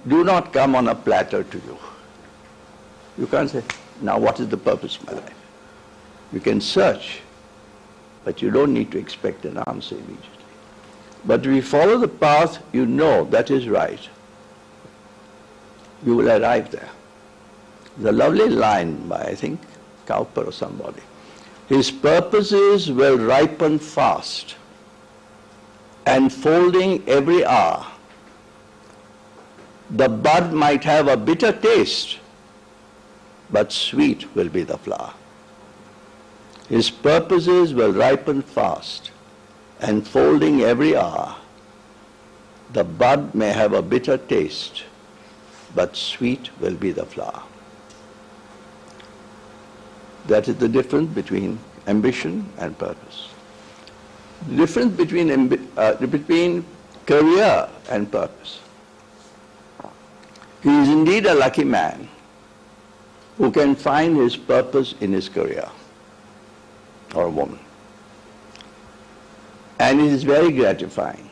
do not come on a platter to you. You can't say, now what is the purpose of my life? You can search, but you don't need to expect an answer immediately. But if you follow the path, you know that is right. You will arrive there. The lovely line by, I think, Cowper or somebody. His purposes will ripen fast, unfolding every hour. The bud might have a bitter taste, but sweet will be the flower. His purposes will ripen fast, unfolding every hour. The bud may have a bitter taste, but sweet will be the flower. That is the difference between ambition and purpose. The difference between career and purpose. He is indeed a lucky man who can find his purpose in his career, or a woman. And it is very gratifying.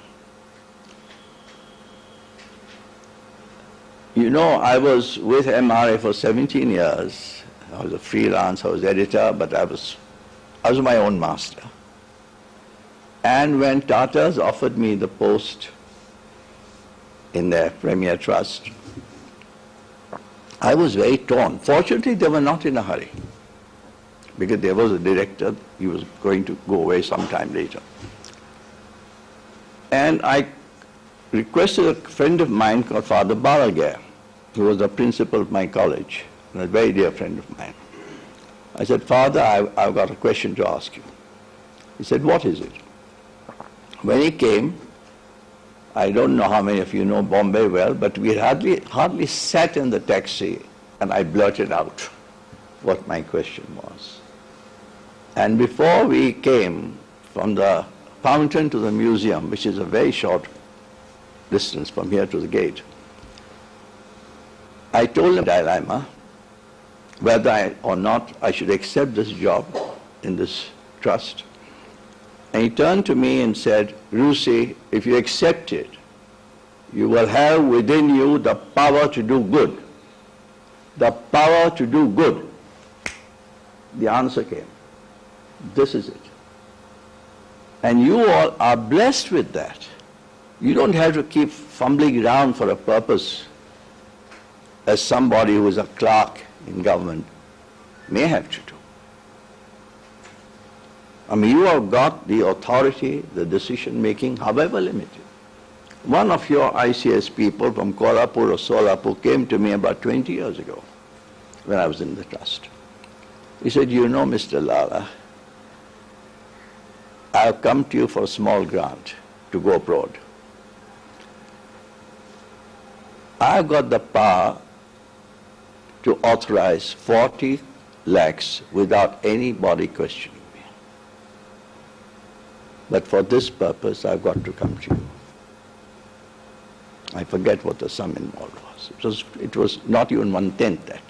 You know, I was with MRA for 17 years. I was a freelance, I was editor, but I was my own master. And when Tatas offered me the post in their Premier Trust, I was very torn. Fortunately, they were not in a hurry, because there was a director, he was going to go away sometime later. And I requested a friend of mine called Father Balaguer, who was the principal of my college, and a very dear friend of mine. I said, Father, I've got a question to ask you. He said, what is it? When he came, I don't know how many of you know Bombay well, but we hardly sat in the taxi, and I blurted out what my question was. And before we came from the fountain to the museum, which is a very short distance from here to the gate, I told him the dilemma, whether or not I should accept this job in this trust. And he turned to me and said, Russi, if you accept it, you will have within you the power to do good. The power to do good. The answer came. This is it. And you all are blessed with that. You don't have to keep fumbling around for a purpose as somebody who is a clerk in government may have to do. I mean, you have got the authority, the decision making, however limited. One of your ICS people from Kolhapur or Solapur came to me about 20 years ago when I was in the trust. He said, you know, Mr. Lala, I've come to you for a small grant to go abroad. I've got the power to authorize 40 lakhs without anybody questioning me. But for this purpose, I've got to come to you. I forget what the sum involved was. It was not even 1/10 that,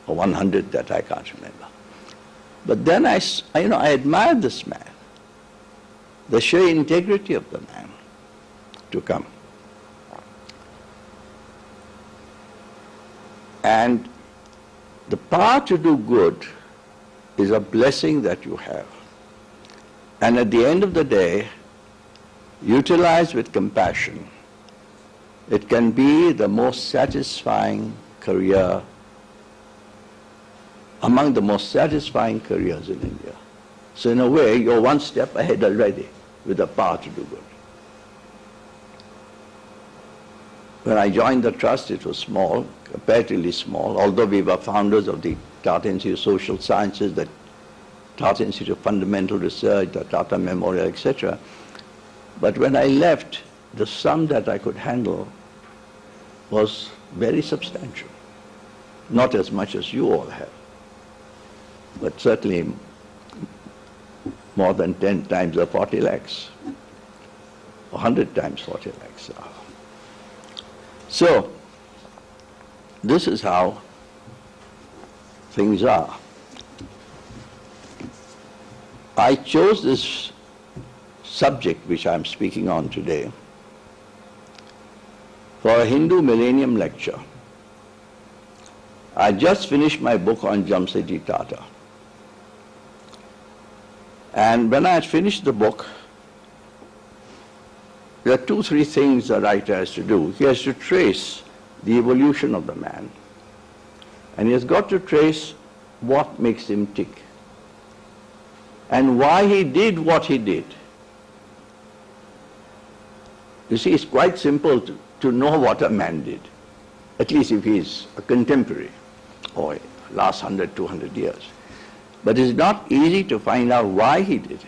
or 1/100 that, I can't remember. But then I admired this man, the sheer integrity of the man to come. And the power to do good is a blessing that you have. And at the end of the day, utilized with compassion, it can be the most satisfying career, among the most satisfying careers in India. So in a way, you're one step ahead already with the power to do good. When I joined the trust, it was small, comparatively small, although we were founders of the Tata Institute of Social Sciences, the Tata Institute of Fundamental Research, the Tata Memorial, etc. But when I left, the sum that I could handle was very substantial. Not as much as you all have, but certainly more than 10 times the 40 lakhs, 100 times 40 lakhs. So, this is how things are. I chose this subject which I'm speaking on today for a Hindu Millennium Lecture. I just finished my book on Jamsetji Tata. And when I had finished the book, there are 2-3 things the writer has to do. He has to trace the evolution of the man. And he has got to trace what makes him tick. And why he did what he did. You see, it's quite simple to know what a man did, at least if he's a contemporary or last 100, 200 years. But it's not easy to find out why he did it.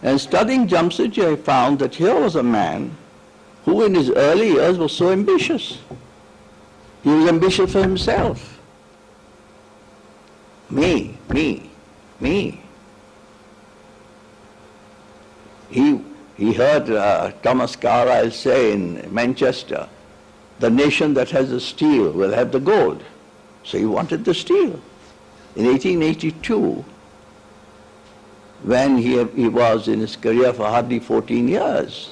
And studying Jamsetji, I found that here was a man who in his early years was so ambitious. He was ambitious for himself. Me. He heard Thomas Carlyle say in Manchester, the nation that has the steel will have the gold. So he wanted the steel. In 1882, when he was in his career for hardly 14 years,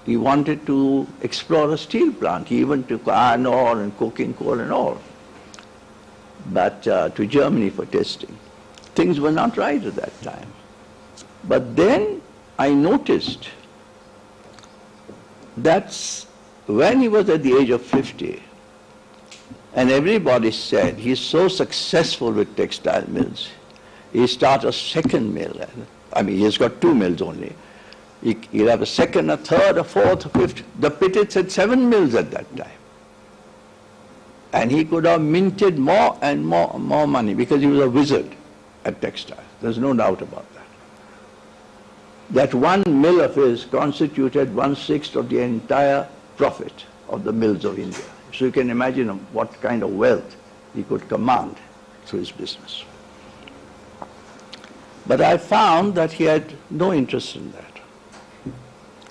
he wanted to explore a steel plant. He even took iron ore and coking coal and all, but to Germany for testing. Things were not right at that time. But then I noticed that when he was at the age of 50, and everybody said he's so successful with textile mills, he started a second mill. I mean, he's got 2 mills only. He'll have a second, a third, a fourth, a fifth. The Pitits had 7 mills at that time. And he could have minted more and more money because he was a wizard at textile. There's no doubt about that. That one mill of his constituted 1/6 of the entire profit of the mills of India. So you can imagine what kind of wealth he could command through his business. But I found that he had no interest in that.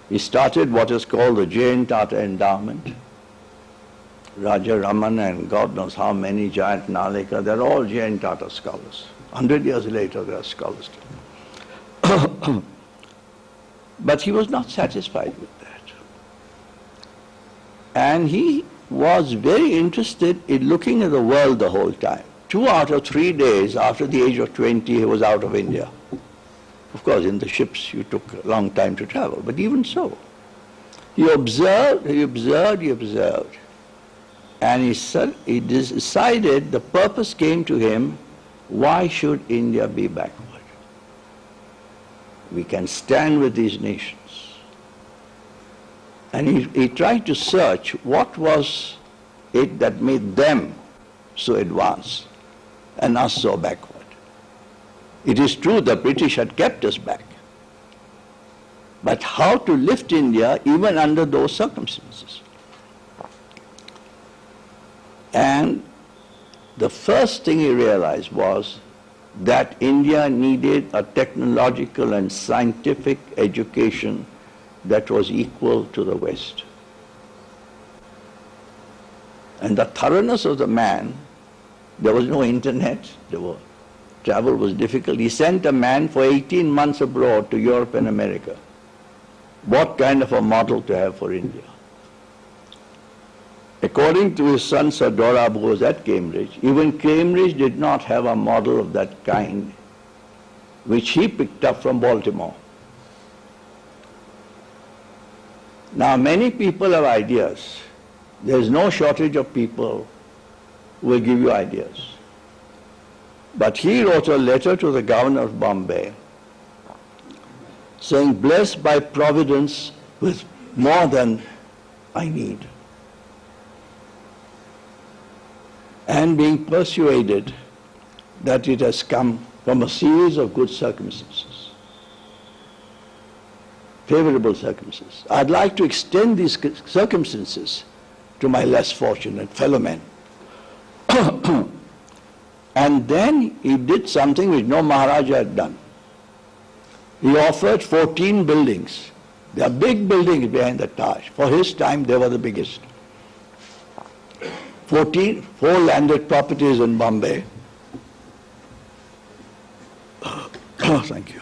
He started what is called the J.N. Tata Endowment. Raja Raman and God knows how many, Giant Nalika, they're all J.N. Tata scholars. 100 years later, they are scholars still. But he was not satisfied with that. And he was very interested in looking at the world the whole time. 2 out of 3 days after the age of 20, he was out of India. Of course, in the ships, you took a long time to travel, but even so. He observed, and he decided, the purpose came to him, why should India be backward? We can stand with these nations. And he tried to search what was it that made them so advanced and us so backward. It is true the British had kept us back. But how to lift India even under those circumstances? And the first thing he realized was that India needed a technological and scientific education that was equal to the West. And the thoroughness of the man, there was no internet, travel was difficult. He sent a man for 18 months abroad to Europe and America. What kind of a model to have for India? According to his son Sir Dorab, who was at Cambridge, even Cambridge did not have a model of that kind, which he picked up from Baltimore. Now, many people have ideas. There is no shortage of people who will give you ideas. But he wrote a letter to the governor of Bombay saying, blessed by Providence with more than I need, and being persuaded that it has come from a series of good circumstances, favorable circumstances. I'd like to extend these circumstances to my less fortunate fellow men. And then he did something which no Maharaja had done. He offered 14 buildings. There are big buildings behind the Taj. For his time, they were the biggest. 4 landed properties in Bombay. Thank you.